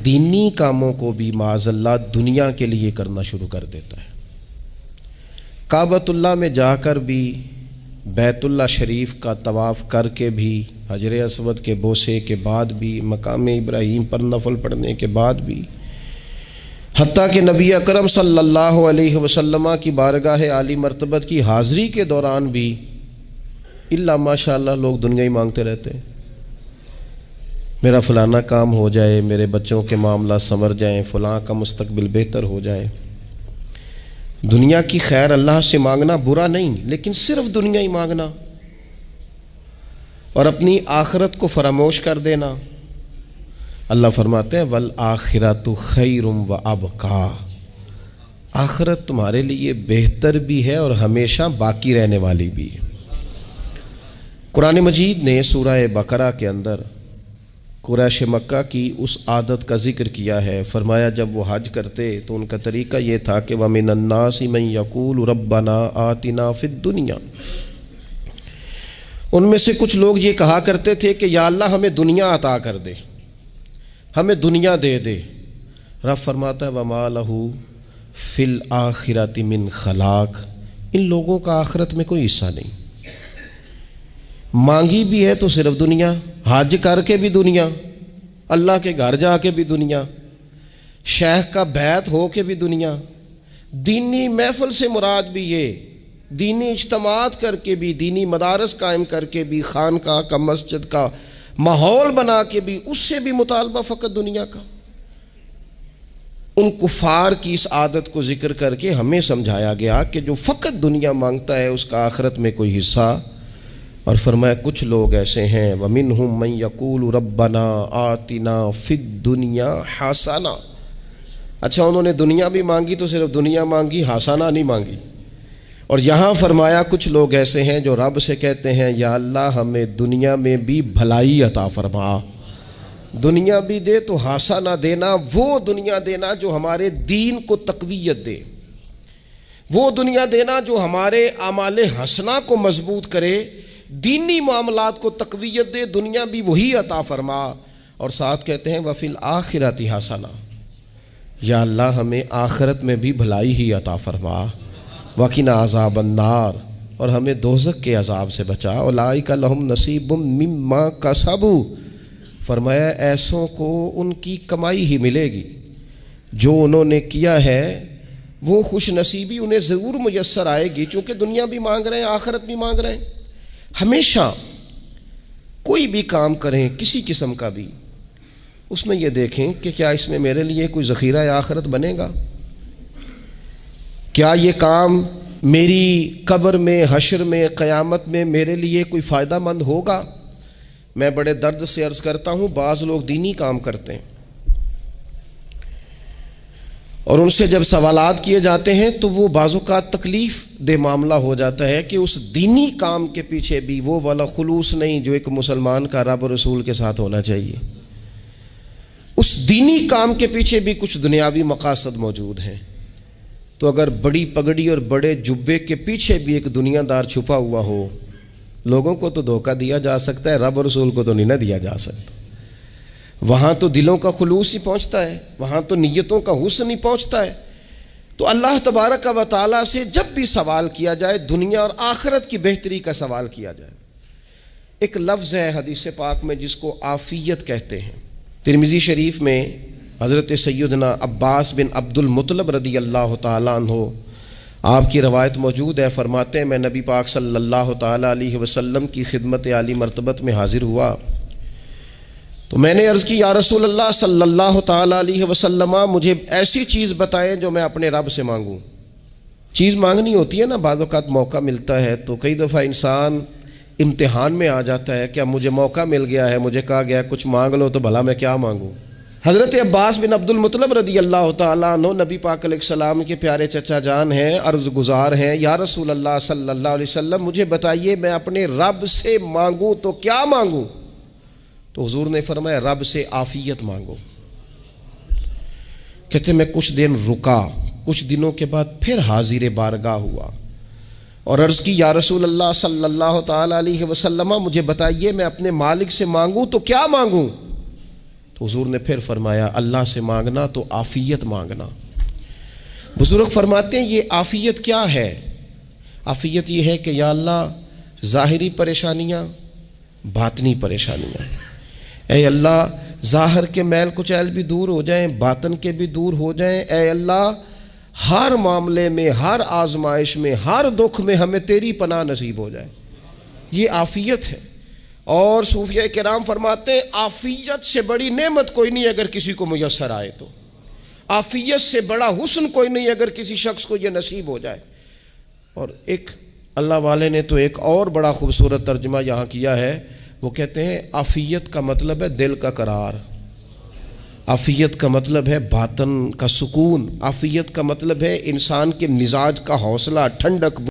دینی کاموں کو بھی معاذ اللہ دنیا کے لیے کرنا شروع کر دیتا ہے۔ کعبۃ اللہ میں جا کر بھی، بیت اللہ شریف کا طواف کر کے بھی، حجر اسود کے بوسے کے بعد بھی، مقام ابراہیم پر نفل پڑھنے کے بعد بھی، حتیٰ کہ نبی اکرم صلی اللہ علیہ وسلم کی بارگاہ عالی مرتبت کی حاضری کے دوران بھی الا ماشاء اللہ لوگ دنیا ہی مانگتے رہتے ہیں۔ میرا فلانا کام ہو جائے، میرے بچوں کے معاملات سنور جائیں، فلاں کا مستقبل بہتر ہو جائے۔ دنیا کی خیر اللہ سے مانگنا برا نہیں، لیکن صرف دنیا ہی مانگنا اور اپنی آخرت کو فراموش کر دینا۔ اللہ فرماتے ہیں وَالْآخِرَةُ خَيْرٌ وَأَبْقَىٰ، آخرت تمہارے لیے بہتر بھی ہے اور ہمیشہ باقی رہنے والی بھی ہے۔ قرآن مجید نے سورہ بقرہ کے اندر قریش مکہ کی اس عادت کا ذکر کیا ہے۔ فرمایا جب وہ حج کرتے تو ان کا طریقہ یہ تھا کہ وَمِنَ النَّاسِ مَن يَقُولُ رَبَّنَا آتِنَا فِي الدُّنْيَا، ان میں سے کچھ لوگ یہ کہا کرتے تھے کہ یا اللہ ہمیں دنیا عطا کر دے، ہمیں دنیا دے دے۔ رب فرماتا ہے وَمَا لَهُ فِي الْآخِرَةِ مِنْ خَلَاقٍ، ان لوگوں کا آخرت میں کوئی حصہ نہیں۔ مانگی بھی ہے تو صرف دنیا، حج کر کے بھی دنیا، اللہ کے گھر جا کے بھی دنیا، شیخ کا بیعت ہو کے بھی دنیا، دینی محفل سے مراد بھی یہ، دینی اجتماعات کر کے بھی، دینی مدارس قائم کر کے بھی، خانقاہ کا مسجد کا ماحول بنا کے بھی، اس سے بھی مطالبہ فقط دنیا کا۔ ان کفار کی اس عادت کو ذکر کر کے ہمیں سمجھایا گیا کہ جو فقط دنیا مانگتا ہے اس کا آخرت میں کوئی حصہ، اور فرمایا کچھ لوگ ایسے ہیں وَمِنْهُمْ مَنْ يَقُولُ رَبَّنَا آتِنَا فِي الدُّنْيَا حَسَنَةً، اچھا انہوں نے دنیا بھی مانگی تو صرف دنیا مانگی، حسنہ نہیں مانگی۔ اور یہاں فرمایا کچھ لوگ ایسے ہیں جو رب سے کہتے ہیں یا اللہ ہمیں دنیا میں بھی بھلائی عطا فرما، دنیا بھی دے تو حسنہ دینا، وہ دنیا دینا جو ہمارے دین کو تقویت دے، وہ دنیا دینا جو ہمارے اعمال حسنہ کو مضبوط کرے، دینی معاملات کو تقویت دے، دنیا بھی وہی عطا فرما۔ اور ساتھ کہتے ہیں وَفِي الْآخِرَةِ حَسَنَةً، یا اللہ ہمیں آخرت میں بھی بھلائی ہی عطا فرما، وَقِنَا عَذَابَ النَّارِ، اور ہمیں دوزخ کے عذاب سے بچا، اولئک لہم نصیب مما کسبوا، فرمایا ایسوں کو ان کی کمائی ہی ملے گی، جو انہوں نے کیا ہے وہ خوش نصیبی انہیں ضرور میسر آئے گی، چونکہ دنیا بھی مانگ رہے ہیں، آخرت بھی مانگ رہے ہیں۔ ہمیشہ کوئی بھی کام کریں کسی قسم کا بھی، اس میں یہ دیکھیں کہ کیا اس میں میرے لیے کوئی ذخیرہ آخرت بنے گا، کیا یہ کام میری قبر میں، حشر میں، قیامت میں میرے لیے کوئی فائدہ مند ہوگا۔ میں بڑے درد سے عرض کرتا ہوں بعض لوگ دینی کام کرتے ہیں اور ان سے جب سوالات کیے جاتے ہیں تو وہ بعض اوقات تکلیف دہ معاملہ ہو جاتا ہے کہ اس دینی کام کے پیچھے بھی وہ والا خلوص نہیں جو ایک مسلمان کا رب اور رسول کے ساتھ ہونا چاہیے، اس دینی کام کے پیچھے بھی کچھ دنیاوی مقاصد موجود ہیں۔ تو اگر بڑی پگڑی اور بڑے جبے کے پیچھے بھی ایک دنیا دار چھپا ہوا ہو، لوگوں کو تو دھوکہ دیا جا سکتا ہے، رب اور رسول کو تو نہیں نہ دیا جا سکتا۔ وہاں تو دلوں کا خلوص ہی پہنچتا ہے، وہاں تو نیتوں کا حسن ہی پہنچتا ہے۔ تو اللہ تبارک و تعالیٰ سے جب بھی سوال کیا جائے دنیا اور آخرت کی بہتری کا سوال کیا جائے۔ ایک لفظ ہے حدیث پاک میں جس کو عافیت کہتے ہیں، ترمذی شریف میں حضرت سیدنا عباس بن عبد المطلب رضی اللہ تعالیٰ عنہ آپ کی روایت موجود ہے، فرماتے ہیں میں نبی پاک صلی اللہ تعالیٰ علیہ وسلم کی خدمت عالی مرتبت میں حاضر ہوا تو میں نے عرض کی یا رسول اللہ صلی اللہ تعالیٰ علیہ وسلم مجھے ایسی چیز بتائیں جو میں اپنے رب سے مانگوں۔ چیز مانگنی ہوتی ہے نا، بعض اوقات موقع ملتا ہے تو کئی دفعہ انسان امتحان میں آ جاتا ہے کہ اب مجھے موقع مل گیا ہے، مجھے کہا گیا کچھ مانگ لو تو بھلا میں کیا مانگوں۔ حضرت عباس بن عبد المطلب رضی اللہ تعالیٰ عنہ نبی پاک علیہ السلام کے پیارے چچا جان ہیں، عرض گزار ہیں یا رسول اللہ صلی اللہ علیہ وسلم مجھے بتائیے میں اپنے رب سے مانگوں تو کیا مانگوں؟ تو حضور نے فرمایا رب سے عافیت مانگو۔ کہتے میں کچھ دن رکا، کچھ دنوں کے بعد پھر حاضر بارگاہ ہوا اور عرض کی یا رسول اللہ صلی اللہ تعالیٰ علیہ وسلم مجھے بتائیے میں اپنے مالک سے مانگوں تو کیا مانگوں؟ تو حضور نے پھر فرمایا اللہ سے مانگنا تو عافیت مانگنا۔ بزرگ فرماتے ہیں یہ عافیت کیا ہے؟ عافیت یہ ہے کہ یا اللہ ظاہری پریشانیاں، باطنی پریشانیاں، اے اللہ ظاہر کے میل کچیل بھی دور ہو جائیں، باطن کے بھی دور ہو جائیں، اے اللہ ہر معاملے میں، ہر آزمائش میں، ہر دکھ میں ہمیں تیری پناہ نصیب ہو جائے۔ یہ عافیت ہے۔ اور صوفیہ کرام فرماتے ہیں عافیت سے بڑی نعمت کوئی نہیں اگر کسی کو میسر آئے تو، عافیت سے بڑا حسن کوئی نہیں اگر کسی شخص کو یہ نصیب ہو جائے۔ اور ایک اللہ والے نے تو ایک اور بڑا خوبصورت ترجمہ یہاں کیا ہے، وہ کہتے ہیں عافیت کا مطلب ہے دل کا قرار، عافیت کا مطلب ہے باطن کا سکون، عافیت کا مطلب ہے انسان کے مزاج کا حوصلہ، ٹھنڈک۔